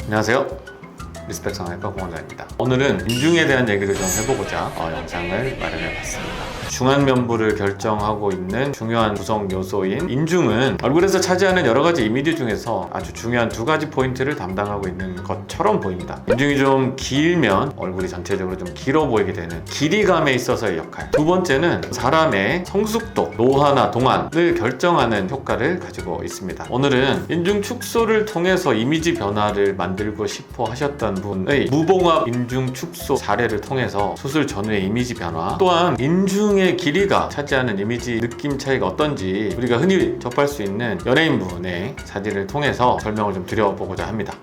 안녕하세요. 리스펙 성형외과 공원장입니다. 오늘은 인중에 대한 얘기를 좀 해보고자 영상을 마련해봤습니다. 중안면부를 결정하고 있는 중요한 구성 요소인 인중은 얼굴에서 차지하는 여러 가지 이미지 중에서 아주 중요한 두 가지 포인트를 담당하고 있는 것처럼 보입니다. 인중이 좀 길면 얼굴이 전체적으로 좀 길어 보이게 되는 길이감에 있어서의 역할. 두 번째는 사람의 성숙도, 노화나 동안을 결정하는 효과를 가지고 있습니다. 오늘은 인중 축소를 통해서 이미지 변화를 만들고 싶어 하셨던 분의 무봉합 인중 축소 사례를 통해서 수술 전후의 이미지 변화, 또한 인중의 길이가 차지하는 이미지 느낌 차이가 어떤지 우리가 흔히 접할 수 있는 연예인분의 사진을 통해서 설명을 좀 드려보고자 합니다.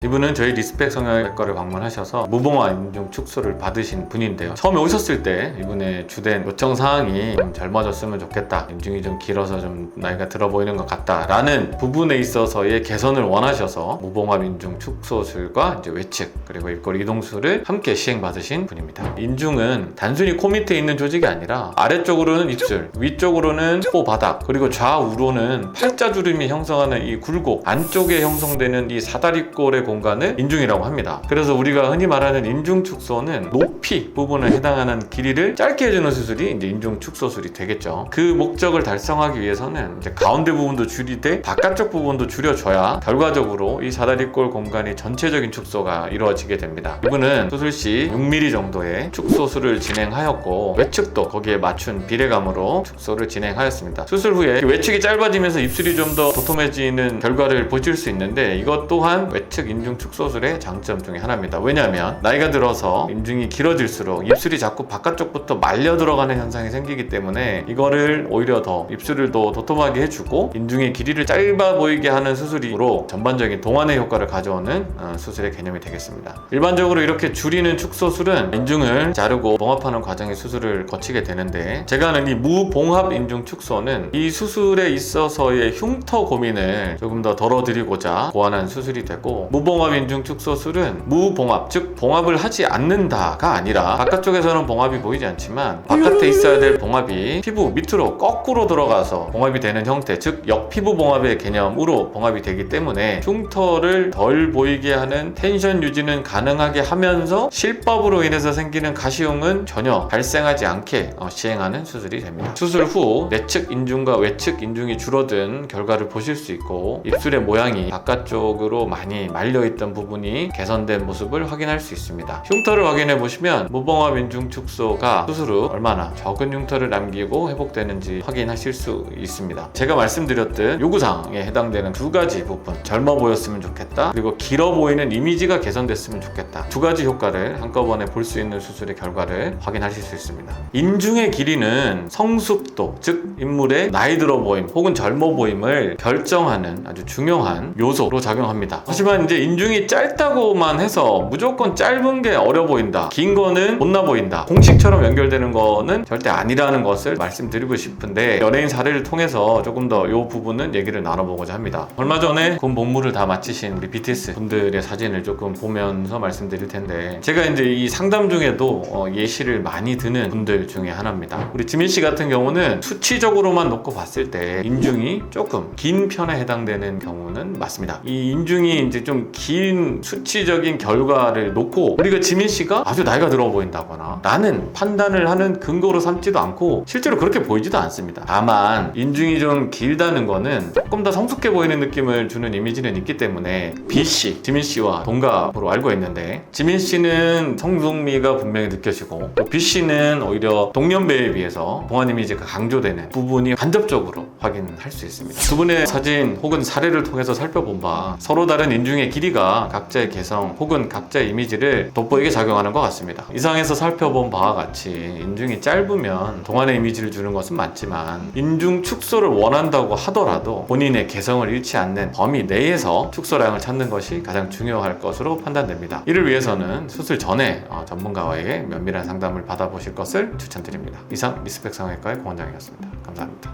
이분은 저희 리스펙 성형외과를 방문하셔서 무봉합 인중 축소를 받으신 분인데요. 처음에 오셨을 때 이분의 주된 요청 사항이 좀 젊어졌으면 좋겠다, 인중이 좀 길어서 좀 나이가 들어 보이는 것 같다 라는 부분에 있어서의 개선을 원하셔서 무봉합 인중 축소술과 이제 외측 그리고 입꼬리 이동술을 함께 시행받으신 분입니다. 인중은 단순히 코 밑에 있는 조직이 아니라 아래쪽으로는 입술, 위쪽으로는 코 바닥, 그리고 좌우로는 팔자주름이 형성하는 이 굴곡, 안쪽에 형성되는 이 사다리꼴의 공간을 인중이라고 합니다. 그래서 우리가 흔히 말하는 인중 축소는 높이 부분에 해당하는 길이를 짧게 해주는 수술이 이제 인중 축소술이 되겠죠. 그 목적을 달성하기 위해서는 이제 가운데 부분도 줄이되 바깥쪽 부분도 줄여줘야 결과적으로 이 사다리꼴 공간이 전체적인 축소가 이루어지게 됩니다. 이분은 수술 시 6mm 정도의 축소술을 진행하였고 외측도 거기에 맞춘 비례감으로 축소를 진행하였습니다. 수술 후에 외측이 짧아지면서 입술이 좀 더 도톰해지는 결과를 보실 수 있는데, 이것 또한 외측 인중 축소술의 장점 중에 하나입니다. 왜냐하면 나이가 들어서 인중이 길어질수록 입술이 자꾸 바깥쪽부터 말려 들어가는 현상이 생기기 때문에 이거를 오히려 더 입술을 더 도톰하게 해주고 인중의 길이를 짧아 보이게 하는 수술이므로 전반적인 동안의 효과를 가져오는 수술의 개념이 되겠습니다. 일반적으로 이렇게 줄이는 축소술은 인중을 자르고 봉합하는 과정의 수술을 거치게 되는데, 제가 아는 이 무봉합 인중 축소는 이 수술에 있어서의 흉터 고민을 조금 더 덜어드리고자 고안한 수술이 되고, 무봉합 인중 축소술은 무봉합, 즉 봉합을 하지 않는다가 아니라 바깥쪽에서는 봉합이 보이지 않지만 바깥에 있어야 될 봉합이 피부 밑으로 거꾸로 들어가서 봉합이 되는 형태, 즉 역피부 봉합의 개념으로 봉합이 되기 때문에 흉터를 덜 보이게 하는 텐션 유지는 가능하게 하면서 실밥으로 인해서 생기는 가시용은 전혀 발생하지 않게 시행하는 수술이 됩니다. 수술 후 내측 인중과 외측 인중이 줄어든 결과를 보실 수 있고, 입술의 모양이 바깥쪽으로 많이 말려있던 부분이 개선된 모습을 확인할 수 있습니다. 흉터를 확인해 보시면 무봉합 인중 축소가 수술 후 얼마나 적은 흉터를 남기고 회복되는지 확인하실 수 있습니다. 제가 말씀드렸듯 요구사항에 해당되는 두 가지 부분, 젊어 보였으면 좋겠다, 그리고 길어 보이는 이미지가 개선됐으면 좋겠다, 두 가지 효과를 한꺼번에 볼 수 있는 수술의 결과를 확인하실 수 있습니다. 인중의 길이는 성숙도, 즉 인물의 나이 들어 보임 혹은 젊어 보임을 결정하는 아주 중요한 요소로 작용합니다. 하지만 이제 인중이 짧다고만 해서 무조건 짧은 게 어려 보인다, 긴 거는 못나 보인다, 공식처럼 연결되는 거는 절대 아니라는 것을 말씀드리고 싶은데, 연예인 사례를 통해서 조금 더 이 부분은 얘기를 나눠보고자 합니다. 얼마 전에 군 복무를 다 마치신 우리 BTS 분들의 사진을 조금 보면서 말씀드릴 텐데, 제가 이제 이 상담 중에도 예시를 많이 드는 분들 중에 하나입니다. 우리 지민 씨 같은 경우는 수치적으로만 놓고 봤을 때 인중이 조금 긴 편에 해당되는 경우는 맞습니다. 이 인중이 이제 좀 긴 수치적인 결과를 놓고 우리가 지민 씨가 아주 나이가 들어 보인다거나 나는 판단을 하는 근거로 삼지도 않고 실제로 그렇게 보이지도 않습니다. 다만 인중이 좀 길다는 거는 조금 더 성숙해 보이는 느낌을 주는 이미지는 있기 때문에 B씨, 지민 씨와 동갑으로 알고 있는데, 지민 씨는 성숙미가 분명히 느껴지고 또 B씨는 오히려 동년배에 비해서 동안 이미지가 강조되는 부분이 간접적으로 확인할 수 있습니다. 두 분의 사진 혹은 사례를 통해서 살펴본 바 서로 다른 인중의 길이가 각자의 개성 혹은 각자의 이미지를 돋보이게 작용하는 것 같습니다. 이상에서 살펴본 바와 같이 인중이 짧으면 동안의 이미지를 주는 것은 맞지만, 인중 축소를 원한다고 하더라도 본인의 개성을 잃지 않는 범위 내에서 축소량을 찾는 것이 가장 중요할 것으로 판단됩니다. 이를 위해서는 수술 전에 전문가와의 면밀한 상담을 받아보실 것을 추천드립니다. 이상 리스펙 성형외과의 공원장이었습니다. 감사합니다.